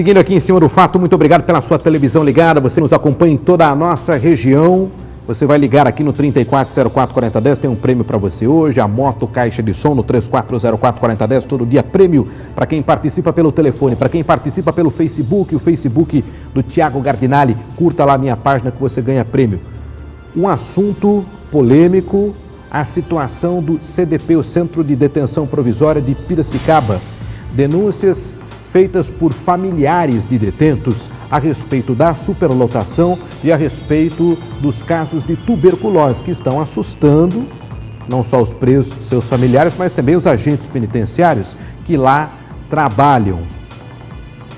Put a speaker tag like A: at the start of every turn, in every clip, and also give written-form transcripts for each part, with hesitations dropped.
A: Seguindo aqui em cima do fato, muito obrigado pela sua televisão ligada. Você nos acompanha em toda a nossa região. Você vai ligar aqui no 34044010, tem um prêmio para você hoje. A moto caixa de som no 34044010, todo dia prêmio para quem participa pelo telefone, para quem participa pelo Facebook, o Facebook do Thiago Gardinali. Curta lá a minha página que você ganha prêmio. Um assunto polêmico, a situação do CDP, o Centro de Detenção Provisória de Piracicaba. Denúncias feitas por familiares de detentos a respeito da superlotação e a respeito dos casos de tuberculose que estão assustando não só os presos, seus familiares, mas também os agentes penitenciários que lá trabalham.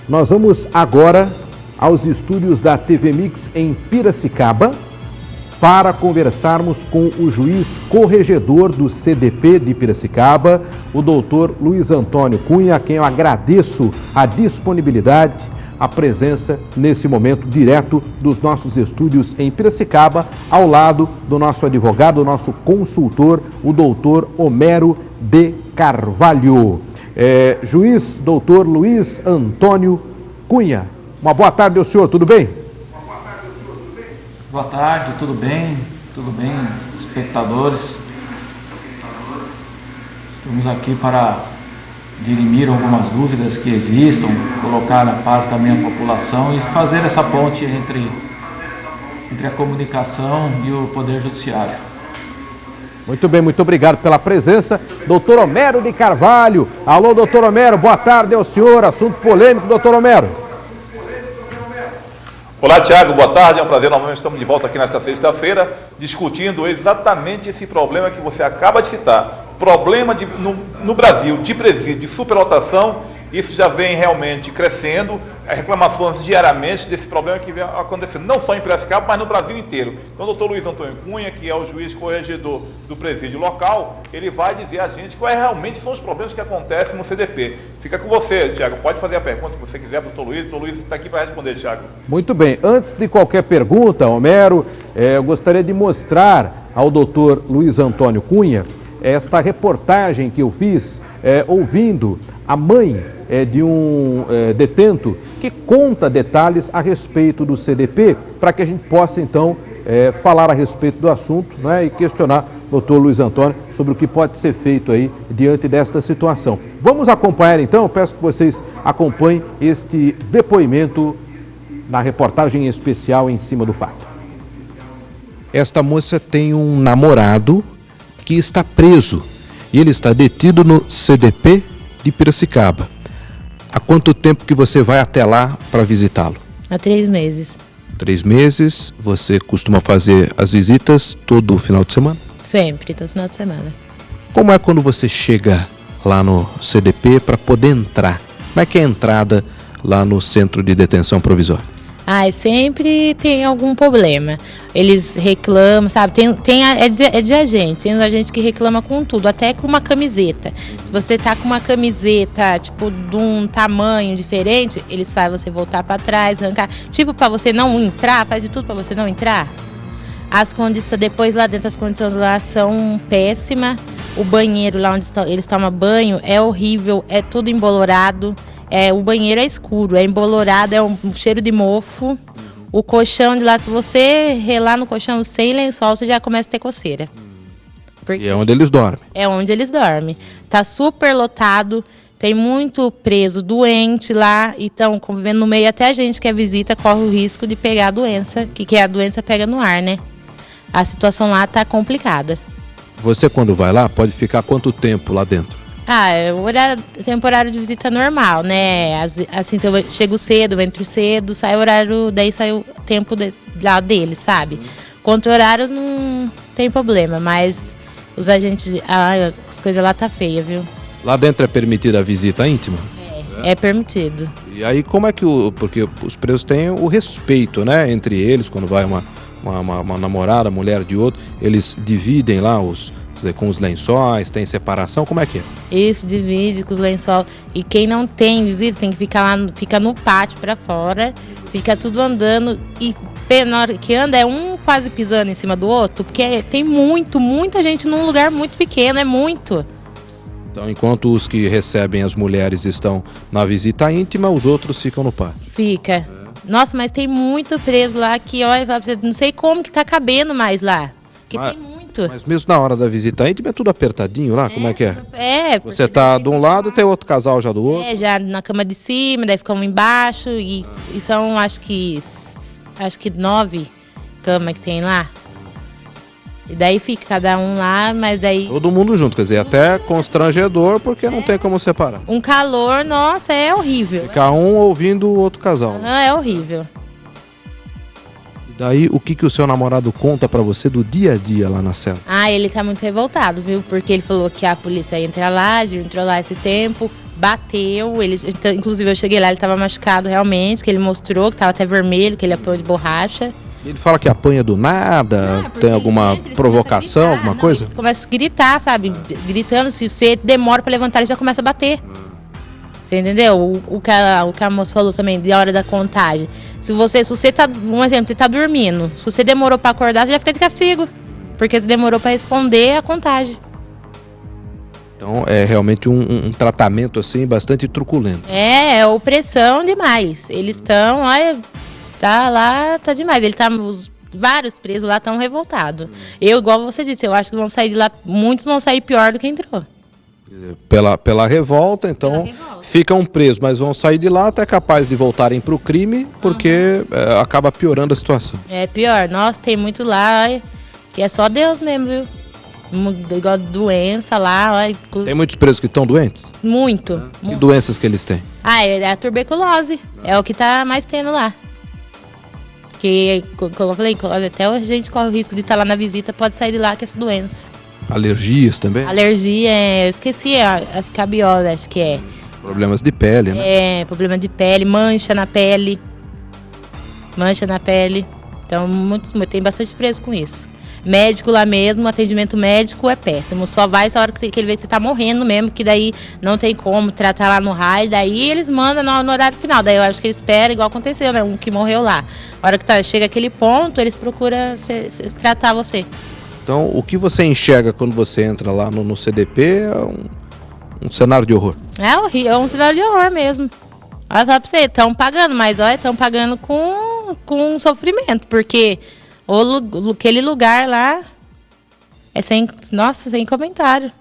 A: Nós vamos agora aos estúdios da TV Mix em Piracicaba para conversarmos com o juiz corregedor do CDP de Piracicaba, o doutor Luiz Antônio Cunha, a quem eu agradeço a disponibilidade, a presença nesse momento direto dos nossos estúdios em Piracicaba, ao lado do nosso advogado, nosso consultor, o doutor Homero de Carvalho. Juiz doutor Luiz Antônio Cunha, uma boa tarde ao senhor, tudo bem?
B: Boa tarde, tudo bem, espectadores. Estamos aqui para dirimir algumas dúvidas que existam, colocar a par também a população e fazer essa ponte entre a comunicação e o Poder Judiciário.
A: Muito bem, muito obrigado pela presença. Doutor Homero de Carvalho. Alô, doutor Homero, boa tarde ao senhor. Assunto polêmico, doutor Homero.
C: Olá, Thiago, boa tarde, é um prazer, novamente estamos de volta aqui nesta sexta-feira, discutindo exatamente esse problema que você acaba de citar. Problema no Brasil de presídio, de superlotação, isso já vem realmente crescendo, reclamações diariamente desse problema que vem acontecendo, não só em Piracicaba, mas no Brasil inteiro. Então, o doutor Luiz Antônio Cunha, que é o juiz corregedor do presídio local, ele vai dizer a gente quais realmente são os problemas que acontecem no CDP. Fica com você, Thiago, pode fazer a pergunta que você quiser para o doutor Luiz. O doutor Luiz está aqui para responder, Thiago.
A: Muito bem, antes de qualquer pergunta, Homero, eu gostaria de mostrar ao doutor Luiz Antônio Cunha esta reportagem que eu fiz ouvindo a mãe de um detento que conta detalhes a respeito do CDP, para que a gente possa então falar a respeito do assunto, né, e questionar o doutor Luiz Antônio sobre o que pode ser feito aí diante desta situação. Vamos acompanhar então, peço que vocês acompanhem este depoimento na reportagem especial em cima do fato.
D: Esta moça tem um namorado que está preso e ele está detido no CDP de Piracicaba. Há quanto tempo que você vai até lá para visitá-lo?
E: Há 3 meses.
D: 3 meses. Você costuma fazer as visitas todo final de semana?
E: Sempre, todo final de semana.
D: Como é quando você chega lá no CDP para poder entrar? Como é que é a entrada lá no Centro de Detenção Provisória?
E: Sempre tem algum problema. Eles reclamam, sabe? É de agente. Tem agente que reclama com tudo, até com uma camiseta. Se você tá com uma camiseta, tipo, de um tamanho diferente, eles fazem você voltar para trás, arrancar. Tipo, para você não entrar, faz de tudo para você não entrar. As condições, depois lá dentro, as condições lá são péssimas. O banheiro lá onde eles tomam banho é horrível, é tudo embolorado. O banheiro é escuro, é embolorado, é um cheiro de mofo. O colchão de lá, se você relar no colchão sem lençol, você já começa a ter coceira.
D: E é onde eles dormem?
E: É onde eles dormem. Tá super lotado, tem muito preso doente lá, e estão convivendo no meio. Até a gente que é visita corre o risco de pegar a doença, que a doença pega no ar, né? A situação lá tá complicada.
D: Você, quando vai lá, pode ficar quanto tempo lá dentro?
E: O temporário de visita normal, né? Assim, eu chego cedo, entro cedo, sai o horário, daí sai o tempo lá deles, sabe? Quanto horário não tem problema, mas os agentes, as coisas lá tá feia, viu?
D: Lá dentro é permitida a visita íntima?
E: É permitido.
D: E aí como é que porque os presos têm o respeito, né? Entre eles, quando vai uma namorada, mulher de outro, eles dividem lá com os lençóis, tem separação, como é que é?
E: Isso, divide com os lençóis. E quem não tem visita tem que ficar lá, fica no pátio para fora, fica tudo andando e na hora que anda é um quase pisando em cima do outro, porque tem muita gente num lugar muito pequeno, é muito.
D: Então, enquanto os que recebem as mulheres estão na visita íntima, os outros ficam no pátio.
E: Fica. Nossa, mas tem muito preso lá que, olha, não sei como que tá cabendo mais lá. Que tem muito.
D: Mas mesmo na hora da visita íntima é tudo apertadinho lá? Como é que é?
E: É.
D: Você tá de um lado e tem outro casal já do outro?
E: É, já na cama de cima, daí fica um embaixo e são, acho que 9 camas que tem lá. E daí fica cada um lá, mas daí...
D: Todo mundo junto, quer dizer, até constrangedor porque não tem como separar.
E: Um calor, nossa, é horrível.
D: Ficar um ouvindo o outro casal.
E: É horrível.
D: E daí, o que o seu namorado conta pra você do dia a dia lá na cela?
E: Ah, ele tá muito revoltado, viu? Porque ele falou que a polícia ia entrar lá, entrou lá esse tempo, bateu. Inclusive, eu cheguei lá, ele tava machucado realmente, que ele mostrou que tava até vermelho, que ele apanhou de borracha.
D: Ele fala que apanha do nada, tem alguma provocação, alguma coisa?
E: Eles começam a gritar, sabe? Gritando, se você demora pra levantar, ele já começa a bater. Você entendeu? O que a moça falou também, da hora da contagem. Se você tá, um exemplo, você tá dormindo, se você demorou pra acordar, você já fica de castigo. Porque você demorou pra responder a contagem.
D: Então é realmente um tratamento assim bastante truculento.
E: É opressão demais. Eles estão, olha, tá lá, tá demais. Vários presos lá estão revoltados. Eu, igual você disse, eu acho que vão sair de lá, muitos vão sair pior do que entrou.
D: Pela revolta, então ficam presos, mas vão sair de lá até capazes de voltarem para o crime, porque acaba piorando a situação.
E: É pior. Nossa, tem muito lá, olha, que é só Deus mesmo, viu? Igual doença lá. Olha,
D: tem muitos presos que estão doentes?
E: Muito.
D: Que doenças que eles têm?
E: Ah, é a tuberculose. É o que tá mais tendo lá. Que, como eu falei, até a gente corre o risco de estar lá na visita, pode sair de lá com essa doença.
D: Alergias também?
E: Alergia, esqueci a escabiose, acho que é.
D: Problemas de pele, né?
E: É, problema de pele, mancha na pele. Então, tem bastante preso com isso. Médico lá mesmo, atendimento médico é péssimo. Só vai essa hora que ele vê que você tá morrendo mesmo, que daí não tem como tratar lá no raio, daí eles mandam no horário final. Daí eu acho que eles esperam, igual aconteceu, né? Um que morreu lá. A hora que chega aquele ponto, eles procuram tratar você.
D: Então, o que você enxerga quando você entra lá no CDP é um cenário de horror? É
E: horrível, é um cenário de horror mesmo. Olha, falar pra você, estão pagando, mas olha, estão pagando com sofrimento, porque aquele lugar lá é sem comentário.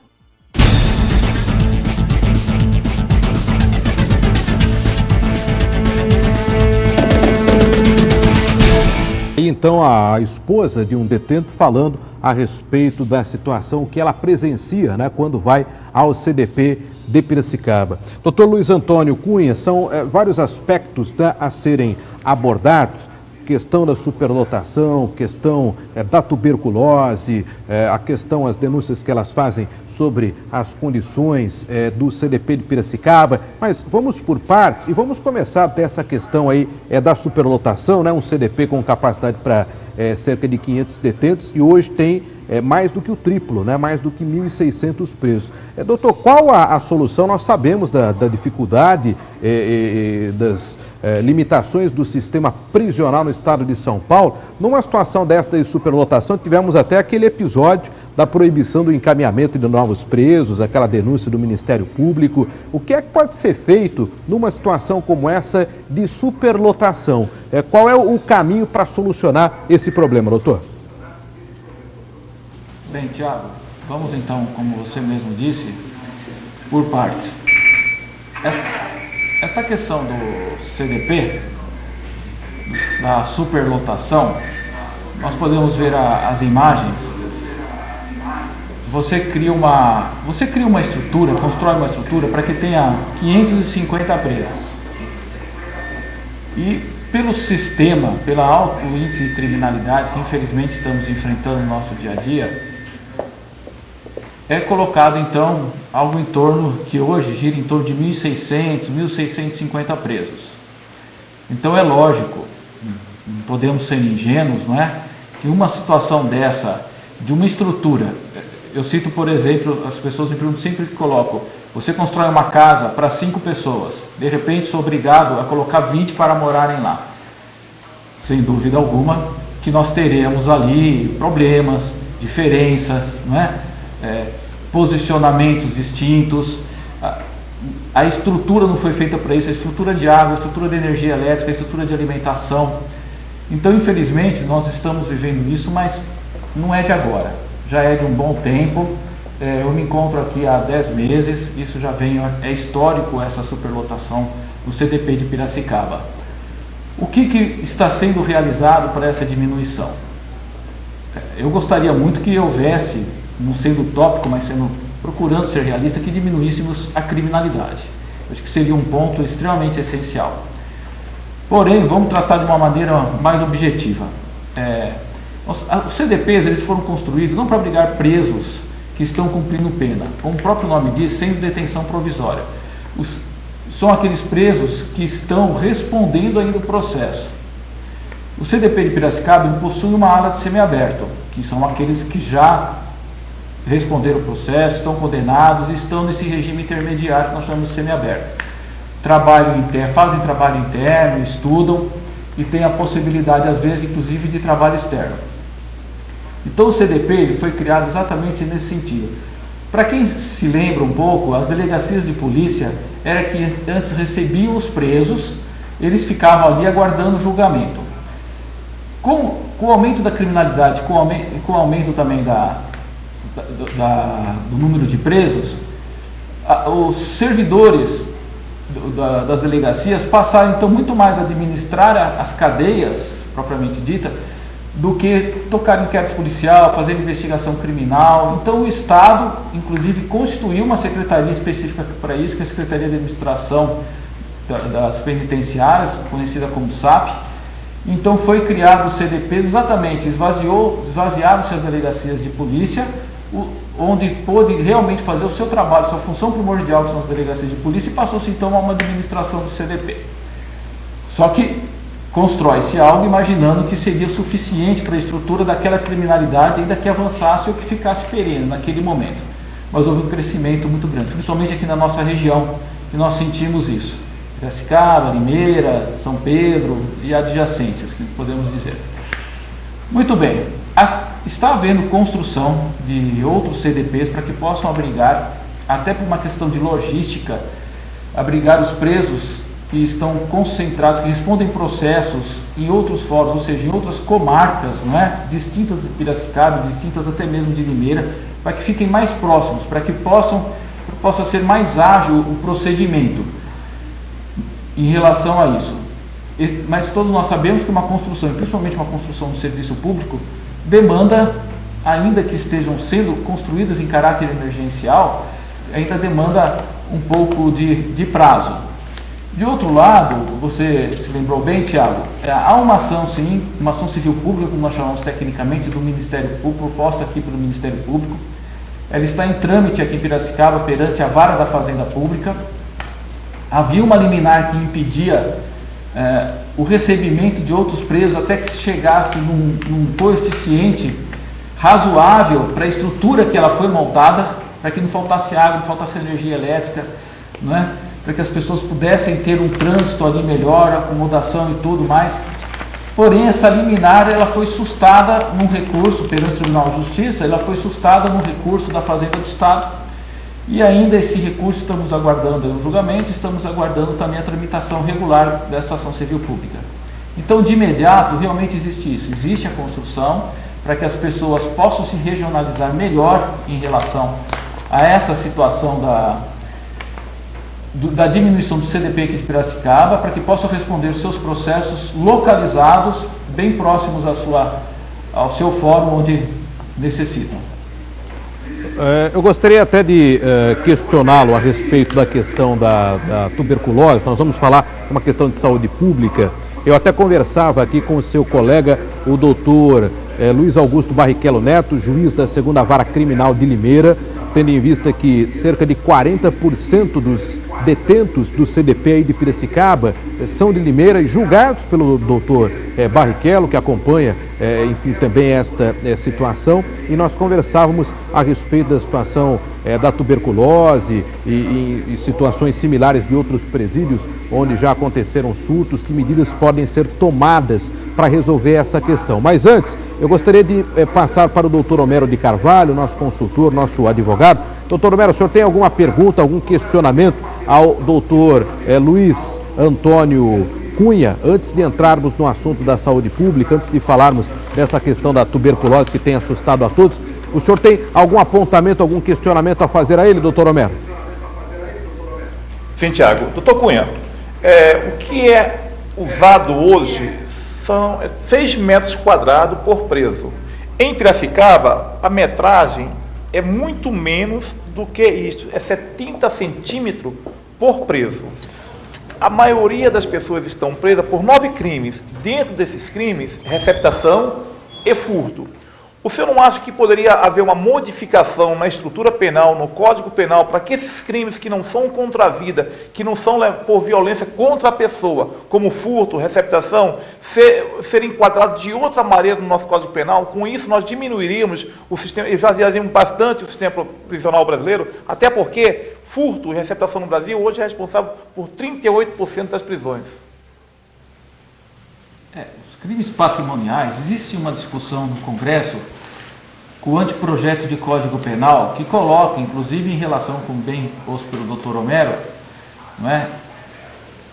A: E então a esposa de um detento falando a respeito da situação que ela presencia, né, quando vai ao CDP de Piracicaba. Dr. Luiz Antônio Cunha, são vários aspectos, né, a serem abordados. Questão da superlotação, questão da tuberculose, a questão, as denúncias que elas fazem sobre as condições do CDP de Piracicaba. Mas vamos por partes e vamos começar dessa questão aí da superlotação, né? Um CDP com capacidade para cerca de 500 detentos e hoje tem mais do que o triplo, né? Mais do que 1.600 presos. Doutor, qual a solução? Nós sabemos da dificuldade das limitações do sistema prisional no estado de São Paulo. Numa situação desta de superlotação, tivemos até aquele episódio da proibição do encaminhamento de novos presos, aquela denúncia do Ministério Público. O que é que pode ser feito numa situação como essa de superlotação? Qual é o caminho para solucionar esse problema, doutor?
B: Bem, Tiago, vamos então, como você mesmo disse, por partes. Esta questão do CDP, da superlotação, nós podemos ver as imagens. Você cria uma estrutura, constrói uma estrutura para que tenha 550 presos. E pelo sistema, pelo alto índice de criminalidade que infelizmente estamos enfrentando no nosso dia a dia, é colocado então algo em torno, que hoje gira em torno de 1.600, 1.650 presos. Então é lógico, não podemos ser ingênuos, não é? Que uma situação dessa, de uma estrutura, eu cito por exemplo, as pessoas sempre colocam, você constrói uma casa para 5 pessoas, de repente sou obrigado a colocar 20 para morarem lá. Sem dúvida alguma que nós teremos ali problemas, diferenças, não é? posicionamentos distintos, a estrutura não foi feita para isso, a estrutura de água, a estrutura de energia elétrica, a estrutura de alimentação. Então, infelizmente, nós estamos vivendo isso, mas não é de agora, já é de um bom tempo. Eu me encontro aqui há 10 meses, isso já vem, é histórico essa superlotação do CDP de Piracicaba. O que está sendo realizado para essa diminuição? Eu gostaria muito que houvesse, não sendo utópico, mas procurando ser realista, que diminuíssemos a criminalidade. Acho que seria um ponto extremamente essencial. Porém, vamos tratar de uma maneira mais objetiva. Os CDPs eles foram construídos não para abrigar presos que estão cumprindo pena, como o próprio nome diz, sem detenção provisória. São aqueles presos que estão respondendo ainda o processo. O CDP de Piracicaba possui uma ala de semiaberto, que são aqueles que já responderam o processo, estão condenados e estão nesse regime intermediário que nós chamamos de semiaberto. Fazem trabalho interno, estudam e têm a possibilidade, às vezes, inclusive, de trabalho externo. Então o CDP ele foi criado exatamente nesse sentido. Para quem se lembra um pouco, as delegacias de polícia era que antes recebiam os presos, eles ficavam ali aguardando o julgamento. Com o aumento da criminalidade, com o aumento também do número de presos, os servidores das delegacias passaram então muito mais a administrar as cadeias, propriamente dita, do que tocar inquérito policial, fazer investigação criminal. Então o Estado, inclusive, constituiu uma secretaria específica para isso, que é a Secretaria de Administração das Penitenciárias, conhecida como SAP. Então foi criado o CDP, exatamente, esvaziaram-se as delegacias de polícia, onde pôde realmente fazer o seu trabalho, sua função primordial, que são as delegacias de polícia, e passou-se então a uma administração do CDP. Só que constrói-se algo imaginando que seria suficiente para a estrutura daquela criminalidade, ainda que avançasse ou que ficasse perene naquele momento. Mas houve um crescimento muito grande, principalmente aqui na nossa região, que nós sentimos isso. Piracicaba, Limeira, São Pedro e adjacências, que podemos dizer. Muito bem, está havendo construção de outros CDPs para que possam abrigar, até por uma questão de logística, abrigar os presos que estão concentrados, que respondem processos em outros fóruns, ou seja, em outras comarcas, não é? Distintas de Piracicaba, distintas até mesmo de Limeira, para que fiquem mais próximos, para que possa ser mais ágil o procedimento em relação a isso. Mas todos nós sabemos que uma construção, e principalmente uma construção do serviço público, demanda, ainda que estejam sendo construídas em caráter emergencial, ainda demanda um pouco de prazo. De outro lado, você se lembrou bem, Tiago, há uma ação, sim, uma ação civil pública, como nós chamamos tecnicamente, do Ministério Público, proposta aqui pelo Ministério Público. Ela está em trâmite aqui em Piracicaba, perante a Vara da Fazenda Pública. Havia uma liminar que impedia o recebimento de outros presos até que se chegasse num coeficiente razoável para a estrutura que ela foi montada, para que não faltasse água, não faltasse energia elétrica, não é? Para que as pessoas pudessem ter um trânsito ali melhor, acomodação e tudo mais. Porém, essa liminar ela foi sustada num recurso perante o Tribunal de Justiça, ela foi sustada num recurso da Fazenda do Estado, e ainda esse recurso estamos aguardando o julgamento, estamos aguardando também a tramitação regular dessa ação civil pública. Então, de imediato, realmente existe isso, existe a construção para que as pessoas possam se regionalizar melhor em relação a essa situação da diminuição do CDP aqui de Piracicaba, para que possam responder seus processos localizados, bem próximos ao seu fórum onde necessitam.
A: Eu gostaria até de questioná-lo a respeito da questão da tuberculose. Nós vamos falar uma questão de saúde pública. Eu até conversava aqui com o seu colega, o doutor Luiz Augusto Barrichello Neto, juiz da 2ª Vara Criminal de Limeira, tendo em vista que cerca de 40% dos detentos do CDP aí de Piracicaba são de Limeira e julgados pelo doutor Barrichello, que acompanha enfim, também esta situação, e nós conversávamos a respeito da situação da tuberculose e situações similares de outros presídios onde já aconteceram surtos, que medidas podem ser tomadas para resolver essa questão. Mas antes, eu gostaria de passar para o doutor Homero de Carvalho, nosso consultor, nosso advogado. Doutor Homero, o senhor tem alguma pergunta, algum questionamento ao doutor Luiz Antônio Cunha, antes de entrarmos no assunto da saúde pública, antes de falarmos dessa questão da tuberculose que tem assustado a todos? O senhor tem algum apontamento, algum questionamento a fazer a ele, doutor Homero?
C: Sim, Tiago. Doutor Cunha, o que é usado hoje são 6 metros quadrados por preso. Em Piracicaba, a metragem é muito menos do que isso, é 70 centímetros por preso. A maioria das pessoas estão presas por 9 crimes. Dentro desses crimes, receptação e furto. O senhor não acha que poderia haver uma modificação na estrutura penal, no Código Penal, para que esses crimes que não são contra a vida, que não são por violência contra a pessoa, como furto, receptação, serem enquadrados de outra maneira no nosso Código Penal? Com isso, nós diminuiríamos o sistema, esvaziaríamos bastante o sistema prisional brasileiro, até porque furto e receptação no Brasil hoje é responsável por 38% das prisões.
B: Crimes patrimoniais, existe uma discussão no Congresso com o anteprojeto de Código Penal que coloca, inclusive em relação com o bem posto pelo doutor Homero, não é?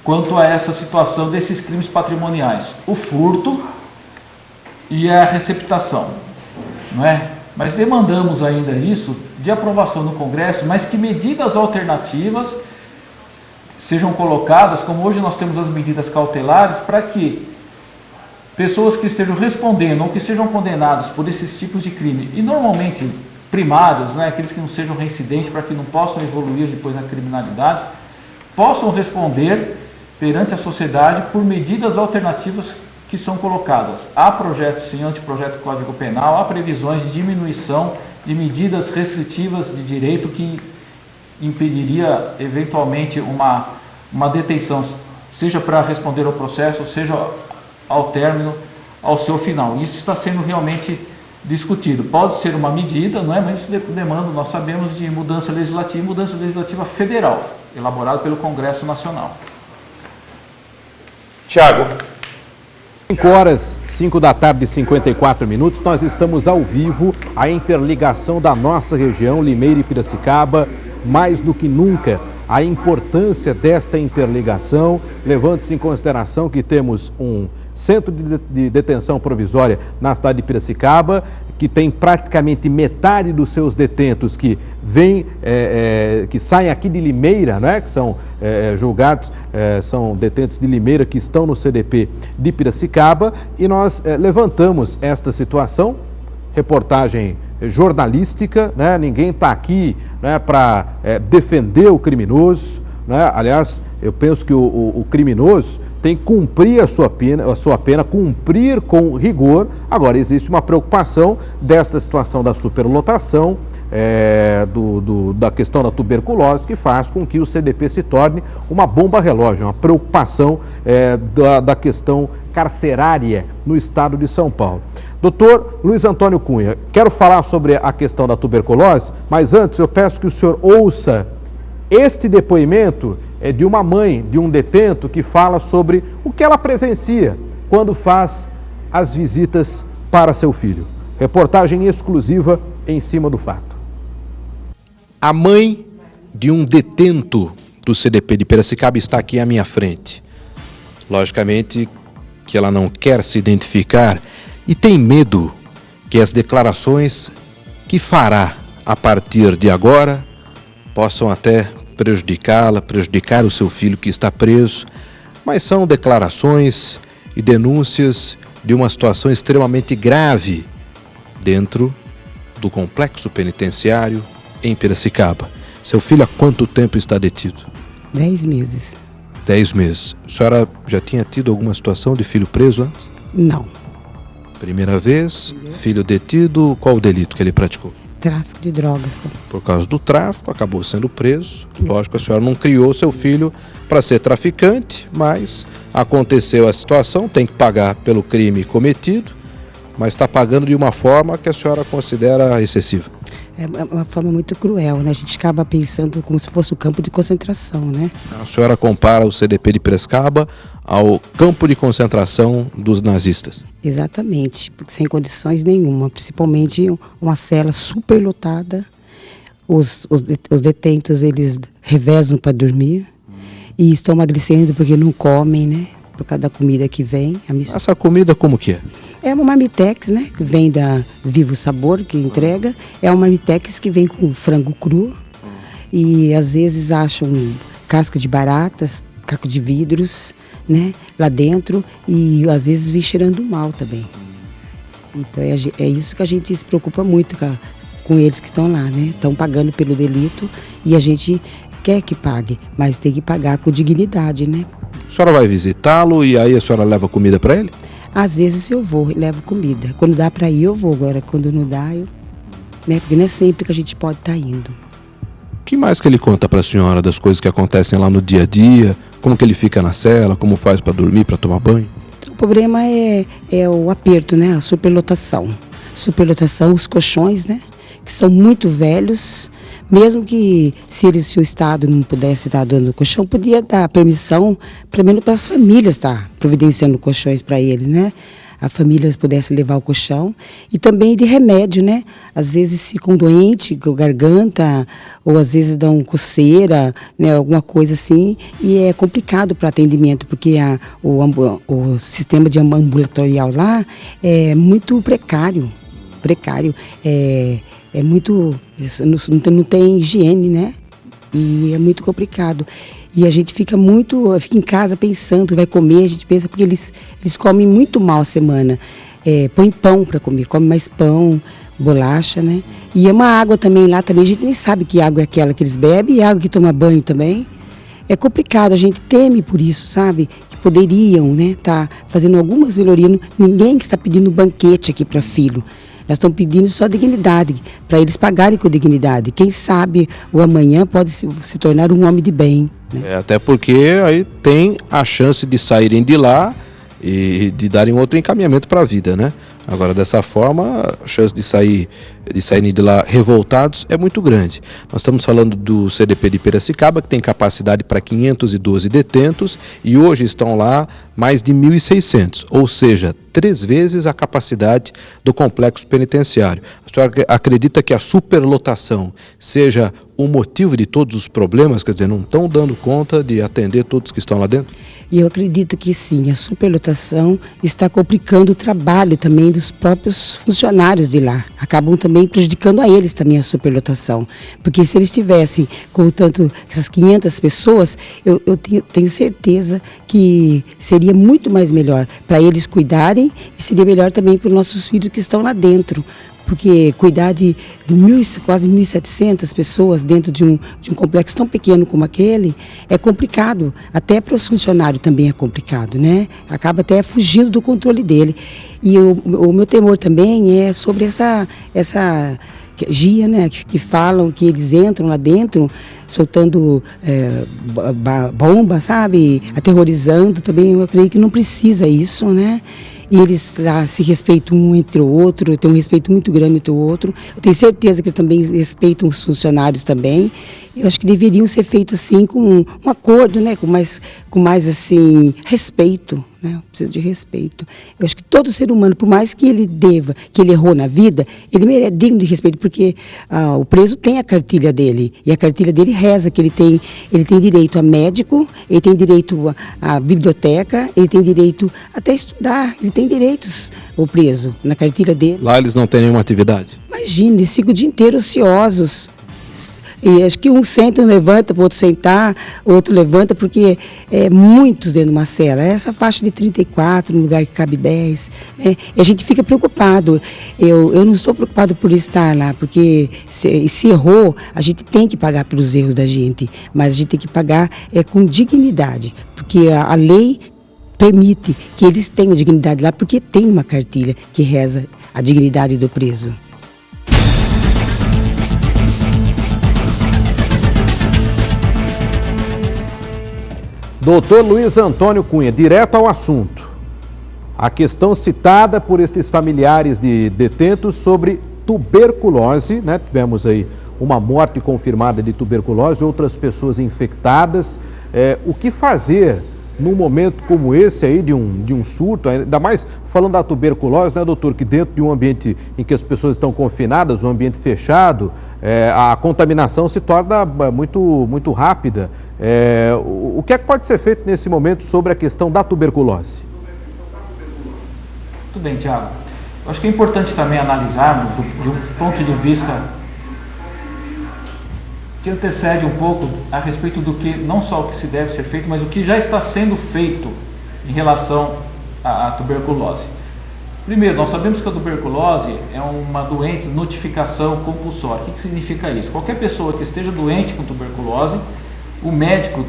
B: Quanto a essa situação desses crimes patrimoniais, o furto e a receptação, não é? Mas demandamos ainda isso de aprovação no Congresso, mas que medidas alternativas sejam colocadas, como hoje nós temos as medidas cautelares, para que pessoas que estejam respondendo ou que sejam condenados por esses tipos de crime, e normalmente primários, né, aqueles que não sejam reincidentes, para que não possam evoluir depois na criminalidade, possam responder perante a sociedade por medidas alternativas que são colocadas. Há projetos, sim, anteprojeto do Código Penal, há previsões de diminuição de medidas restritivas de direito que impediria eventualmente uma detenção, seja para responder ao processo, seja ao término, ao seu final. Isso está sendo realmente discutido. Pode ser uma medida, não é? Mas isso demanda, nós sabemos, de mudança legislativa federal, elaborada pelo Congresso Nacional.
C: Tiago.
A: 5 da tarde e 54 minutos, nós estamos ao vivo, a interligação da nossa região, Limeira e Piracicaba, mais do que nunca, a importância desta interligação, levando-se em consideração que temos um centro de detenção provisória na cidade de Piracicaba, que tem praticamente metade dos seus detentos que que saem aqui de Limeira, né? Que são julgados, são detentos de Limeira que estão no CDP de Piracicaba, e nós levantamos esta situação, reportagem jornalística, né? Ninguém está aqui, né, para defender o criminoso, né? Aliás, eu penso que o criminoso tem que cumprir a sua pena, cumprir com rigor. Agora, existe uma preocupação desta situação da superlotação, da questão da tuberculose, que faz com que o CDP se torne uma bomba relógio, uma preocupação da questão carcerária no estado de São Paulo. Doutor Luiz Antônio Cunha, quero falar sobre a questão da tuberculose, mas antes eu peço que o senhor ouça este depoimento de uma mãe de um detento que fala sobre o que ela presencia quando faz as visitas para seu filho. Reportagem exclusiva em cima do fato.
D: A mãe de um detento do CDP de Piracicaba está aqui à minha frente. Logicamente que ela não quer se identificar e tem medo que as declarações que fará a partir de agora possam até prejudicá-la, prejudicar o seu filho que está preso, mas são declarações e denúncias de uma situação extremamente grave dentro do complexo penitenciário em Piracicaba. Seu filho há quanto tempo está detido?
F: 10 meses.
D: 10 meses. A senhora já tinha tido alguma situação de filho preso antes?
F: Não.
D: Primeira vez, filho detido, qual o delito que ele praticou?
F: Tráfico de drogas. Tá?
D: Por causa do tráfico, acabou sendo preso. Lógico, a senhora não criou seu filho para ser traficante, mas aconteceu a situação, tem que pagar pelo crime cometido. mas está pagando de uma forma que a senhora considera excessiva.
F: É uma forma muito cruel, né? A gente acaba pensando como se fosse o campo de concentração, né?
D: A senhora compara o CDP de Piracicaba ao campo de concentração dos nazistas.
F: Exatamente, porque sem condições nenhuma, principalmente uma cela superlotada, os detentos, eles revezam para dormir e estão emagrecendo porque não comem, né? Por causa da comida que vem.
D: Essa comida como que é?
F: É uma marmitex, né? Que vem da Vivo Sabor, que entrega. É uma marmitex que vem com frango cru. E às vezes acham casca de baratas, caco de vidros, né? Lá dentro. E às vezes vem cheirando mal também. Então é isso que a gente se preocupa muito com eles que estão lá, né? Estão pagando pelo delito e a gente quer que pague, mas tem que pagar com dignidade, né?
D: A senhora vai visitá-lo e aí a senhora leva comida para ele?
F: Às vezes eu vou, levo comida. Quando dá para ir, eu vou. Agora, quando não dá, eu... Né? Porque não é sempre que a gente pode estar indo.
D: O que mais que ele conta para a senhora das coisas que acontecem lá no dia a dia? Como que ele fica na cela? Como faz para dormir, para tomar banho?
F: Então, o problema é o aperto, né? A superlotação. Superlotação, os colchões, né? Que são muito velhos. Mesmo que se o Estado não pudesse estar dando colchão, podia dar permissão, pelo menos para as famílias estar providenciando colchões para eles, né? A família pudesse levar o colchão. E também de remédio, né? Às vezes ficam doentes, com garganta, ou às vezes dão coceira, né? Alguma coisa assim. E é complicado para atendimento, porque o sistema de ambulatorial lá é muito precário. É muito, não tem higiene, né? E é muito complicado. E a gente fica em casa pensando, vai comer, a gente pensa, porque eles comem muito mal a semana. Põe pão para comer, come mais pão, bolacha, né? E é uma água também lá, também a gente nem sabe que água é aquela que eles bebem, e água que toma banho também. É complicado, a gente teme por isso, sabe? Que poderiam, né, tá fazendo algumas melhorias. Ninguém que está pedindo banquete aqui para filho. Nós estamos pedindo só dignidade, para eles pagarem com dignidade. Quem sabe o amanhã pode se tornar um homem de bem. Né?
D: Até porque aí tem a chance de saírem de lá e de darem outro encaminhamento para a vida, né? Agora, dessa forma, a chance de saírem de lá revoltados é muito grande. Nós estamos falando do CDP de Piracicaba, que tem capacidade para 512 detentos, e hoje estão lá mais de 1.600, ou seja, 3 vezes a capacidade do complexo penitenciário. A senhora acredita que a superlotação seja o motivo de todos os problemas? Quer dizer, não estão dando conta de atender todos que estão lá dentro?
F: E eu acredito que sim, a superlotação está complicando o trabalho também dos próprios funcionários de lá. Acabam também prejudicando a eles também a superlotação. Porque se eles tivessem, contanto, essas 500 pessoas, eu tenho certeza que seria muito mais melhor para eles cuidarem e seria melhor também para os nossos filhos que estão lá dentro. Porque cuidar de quase 1.700 pessoas dentro de um complexo tão pequeno como aquele é complicado. Até para os funcionários também é complicado, né? Acaba até fugindo do controle dele. E o meu temor também é sobre essa GIA, né? Que falam que eles entram lá dentro soltando bomba, sabe? Aterrorizando também. Eu creio que não precisa isso, né? E eles lá se respeitam um entre o outro, tem um respeito muito grande entre o outro. Eu tenho certeza que também respeitam os funcionários também. Eu acho que deveriam ser feitos assim com um acordo, né? Com mais assim, respeito, né? Precisa de respeito. Eu acho que todo ser humano, por mais que ele errou na vida, ele é digno de respeito, porque o preso tem a cartilha dele, e a cartilha dele reza que ele tem direito a médico, ele tem direito a biblioteca, ele tem direito até estudar, ele tem direitos, o preso, na cartilha dele.
D: Lá eles não têm nenhuma atividade?
F: Imagina, eles ficam o dia inteiro ociosos. E acho que um senta, um levanta, o outro sentar, o outro levanta, porque é muitos dentro de uma cela. Essa faixa de 34, no lugar que cabe 10, né? E a gente fica preocupado. Eu não estou preocupado por estar lá, porque se errou, a gente tem que pagar pelos erros da gente, mas a gente tem que pagar com dignidade, porque a lei permite que eles tenham dignidade lá, porque tem uma cartilha que reza a dignidade do preso.
A: Doutor Luiz Antônio Cunha, direto ao assunto. a questão citada por estes familiares de detentos sobre tuberculose, né? Tivemos aí uma morte confirmada de tuberculose, outras pessoas infectadas. O que fazer num momento como esse aí, de um surto, ainda mais falando da tuberculose, né, doutor, que dentro de um ambiente em que as pessoas estão confinadas, um ambiente fechado, a contaminação se torna muito rápida. O que é que pode ser feito nesse momento sobre a questão da tuberculose?
B: Muito bem, Tiago. Eu acho que é importante também analisarmos de um ponto de vista que antecede um pouco a respeito do que, não só o que se deve ser feito, mas o que já está sendo feito em relação à tuberculose. Primeiro, nós sabemos que a tuberculose é uma doença de notificação compulsória. O que significa isso? Qualquer pessoa que esteja doente com tuberculose, o médico,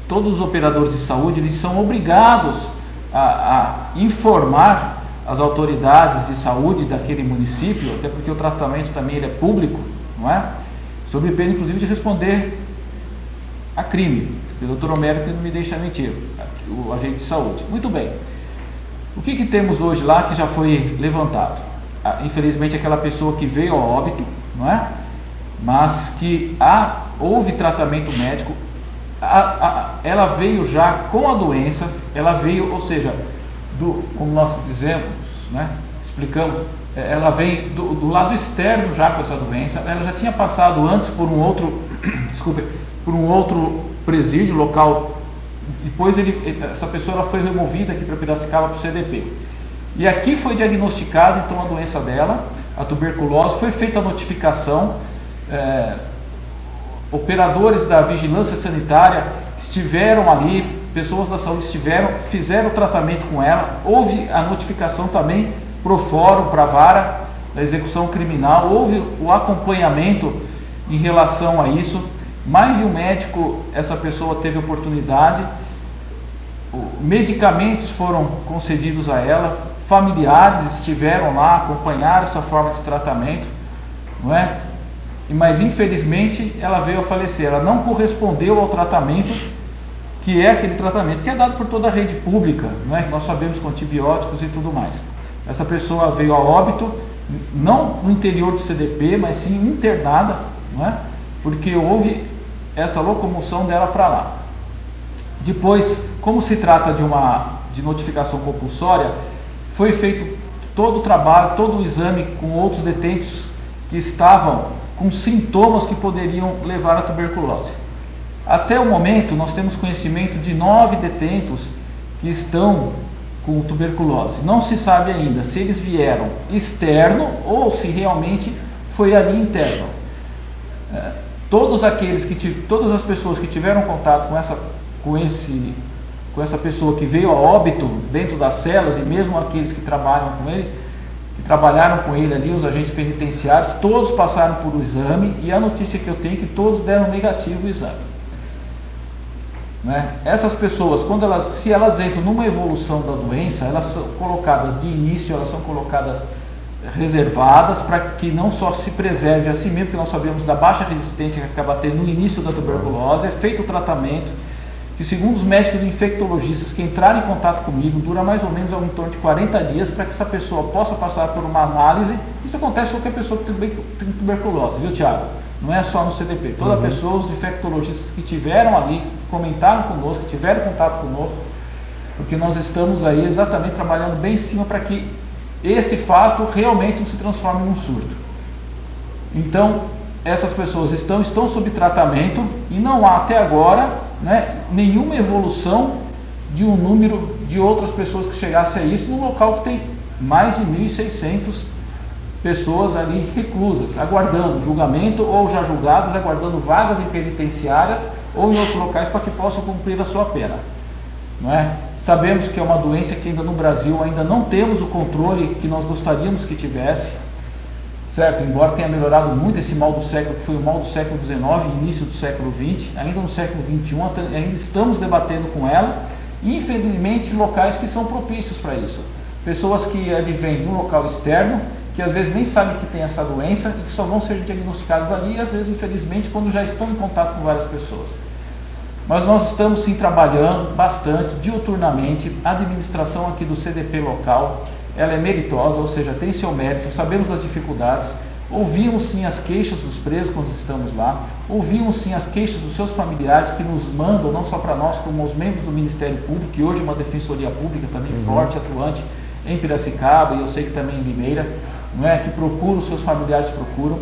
B: todos os operadores de saúde, eles são obrigados a informar as autoridades de saúde daquele município, até porque o tratamento também ele é público, não é? Sob pena, inclusive, de responder a crime. O doutor Homero que não me deixa mentir, o agente de saúde. Muito bem. O que temos hoje lá que já foi levantado? Infelizmente, aquela pessoa que veio ao óbito, não é? Mas que houve tratamento médico, ela veio já com a doença, ela veio, ou seja, como nós dizemos, né? Explicamos, ela vem do lado externo já com essa doença, ela já tinha passado antes por um outro, por um outro presídio local, depois essa pessoa ela foi removida aqui para Piracicaba, para o CDP. E aqui foi diagnosticada então a doença dela, a tuberculose, foi feita a notificação, operadores da vigilância sanitária estiveram ali, pessoas da saúde fizeram o tratamento com ela, houve a notificação também pro fórum, para a vara da execução criminal, houve o acompanhamento em relação a isso, mais de um médico, essa pessoa teve oportunidade, medicamentos foram concedidos a ela, familiares estiveram lá, acompanharam essa forma de tratamento, não é? Mas infelizmente ela veio a falecer, ela não correspondeu ao tratamento, que é aquele tratamento que é dado por toda a rede pública, não é? Nós sabemos, com antibióticos e tudo mais. Essa pessoa veio a óbito, não no interior do CDP, mas sim internada, não é? Porque houve essa locomoção dela para lá. Depois, como se trata de notificação compulsória, foi feito todo o trabalho, todo o exame com outros detentos que estavam com sintomas que poderiam levar à tuberculose. Até o momento, nós temos conhecimento de 9 detentos que estão com tuberculose. Não se sabe ainda se eles vieram externo ou se realmente foi ali interno. Todas as pessoas que tiveram contato com essa pessoa que veio a óbito dentro das celas, e mesmo aqueles que trabalharam com ele ali, os agentes penitenciários, todos passaram por o exame, e a notícia que eu tenho é que todos deram negativo o exame. Né? Essas pessoas, se elas entram numa evolução da doença, elas são colocadas de início, elas são colocadas reservadas para que não só se preserve a si mesmo, porque nós sabemos da baixa resistência que acaba tendo no início da tuberculose, é feito o tratamento, que segundo os médicos infectologistas que entraram em contato comigo, dura mais ou menos em torno de 40 dias para que essa pessoa possa passar por uma análise. Isso acontece com qualquer pessoa que tem tuberculose, viu, Tiago? Não é só no CDP. Toda pessoa, os infectologistas que tiveram ali, comentaram conosco, que tiveram contato conosco, porque nós estamos aí exatamente trabalhando bem em cima para que esse fato realmente não se transforme num surto. Então, essas pessoas estão sob tratamento e não há até agora, né, nenhuma evolução de um número de outras pessoas que chegasse a isso, num local que tem mais de 1.600 pessoas ali reclusas, aguardando julgamento ou já julgados, aguardando vagas em penitenciárias ou em outros locais para que possam cumprir a sua pena. Não é? Sabemos que é uma doença que ainda no Brasil ainda não temos o controle que nós gostaríamos que tivesse, certo? Embora tenha melhorado muito esse mal do século, que foi o mal do século XIX e início do século XX, ainda no século XXI ainda estamos debatendo com ela, e infelizmente locais que são propícios para isso. Pessoas que advêm de um local externo, que às vezes nem sabem que tem essa doença e que só vão ser diagnosticadas ali, e às vezes, infelizmente, quando já estão em contato com várias pessoas. Mas nós estamos sim trabalhando bastante, diuturnamente. A administração aqui do CDP local, ela é meritosa, ou seja, tem seu mérito, sabemos das dificuldades, ouvimos sim as queixas dos presos quando estamos lá, ouvimos sim as queixas dos seus familiares que nos mandam, não só para nós, como os membros do Ministério Público, que hoje é uma defensoria pública também forte, atuante em Piracicaba, e eu sei que também em Limeira, não é? Que procuram, os seus familiares procuram.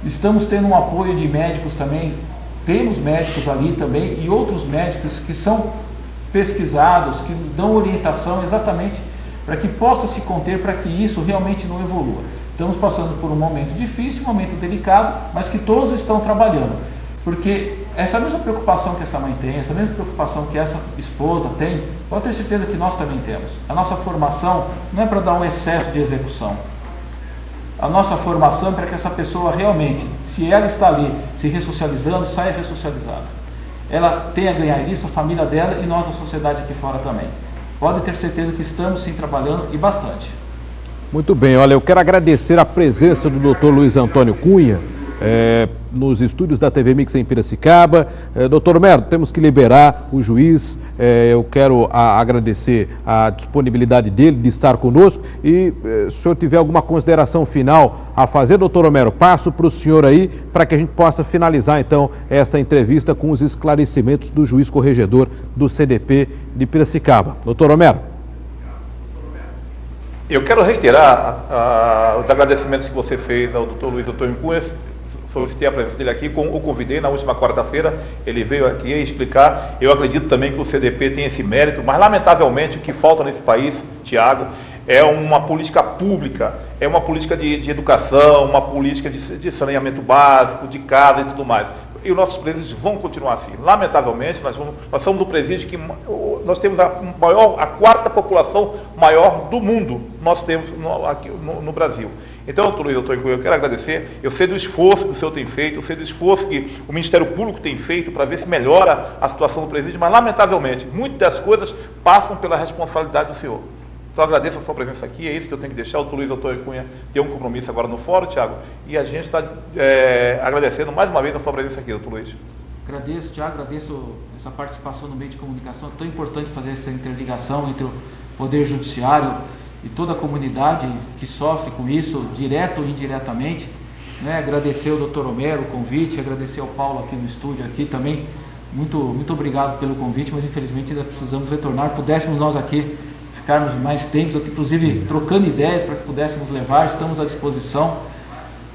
B: Estamos tendo um apoio de médicos também, temos médicos ali também e outros médicos que são pesquisados, que dão orientação exatamente para que possa se conter, para que isso realmente não evolua. Estamos passando por um momento difícil, um momento delicado, mas que todos estão trabalhando, porque essa mesma preocupação que essa mãe tem, essa mesma preocupação que essa esposa tem, pode ter certeza que nós também temos. A nossa formação não é para dar um excesso de execução. A nossa formação é para que essa pessoa realmente, se ela está ali se ressocializando, saia ressocializada. Ela tenha a ganhar isso, a família dela e nós da sociedade aqui fora também. Pode ter certeza que estamos sim trabalhando e bastante.
A: Muito bem, olha, eu quero agradecer a presença do Dr. Luiz Antônio Cunha nos estúdios da TV Mix em Piracicaba. Doutor Homero, temos que liberar o juiz. Eu quero agradecer a disponibilidade dele de estar conosco e se o senhor tiver alguma consideração final a fazer, doutor Homero, passo para o senhor aí para que a gente possa finalizar então esta entrevista com os esclarecimentos do juiz corregedor do CDP de Piracicaba. Doutor Homero.
C: Eu quero reiterar os agradecimentos que você fez ao doutor Luiz Antônio Cunha. Solicitei a presença dele aqui, o convidei na última quarta-feira, ele veio aqui explicar. Eu acredito também que o CDP tem esse mérito, mas lamentavelmente o que falta nesse país, Tiago, é uma política pública, é uma política de educação, uma política de saneamento básico, de casa e tudo mais. E os nossos presídios vão continuar assim. Lamentavelmente, nós somos o presídio que nós temos a quarta população maior do mundo, nós temos aqui no Brasil. Então, doutor Luiz Antônio Cunha, eu quero agradecer, eu sei do esforço que o senhor tem feito, eu sei do esforço que o Ministério Público tem feito para ver se melhora a situação do presídio, mas lamentavelmente, muitas das coisas passam pela responsabilidade do senhor. Então, agradeço a sua presença aqui, é isso que eu tenho que deixar. O doutor Luiz Antônio Cunha tem um compromisso agora no fórum, Tiago, e a gente está agradecendo mais uma vez a sua presença aqui, doutor Luiz.
B: Agradeço, Tiago, agradeço essa participação no meio de comunicação. É tão importante fazer essa interligação entre o Poder Judiciário e toda a comunidade que sofre com isso, direto ou indiretamente. Né? Agradecer ao doutor Homero o convite, agradecer ao Paulo aqui no estúdio aqui também. Muito obrigado pelo convite, mas infelizmente ainda precisamos retornar. Pudéssemos nós aqui ficarmos mais tempos, inclusive trocando ideias para que pudéssemos levar, estamos à disposição,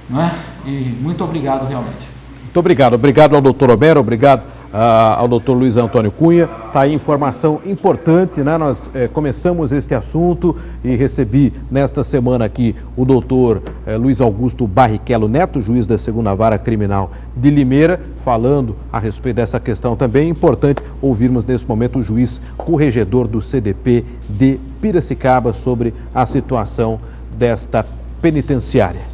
B: não é? E muito obrigado realmente.
A: Muito obrigado. Obrigado ao doutor Homero, obrigado ao doutor Luiz Antônio Cunha. Está aí informação importante, né? Nós começamos este assunto e recebi nesta semana aqui o doutor Luiz Augusto Barrichello Neto, juiz da 2ª Vara Criminal de Limeira, falando a respeito dessa questão também. É importante ouvirmos nesse momento o juiz corregedor do CDP de Piracicaba sobre a situação desta penitenciária.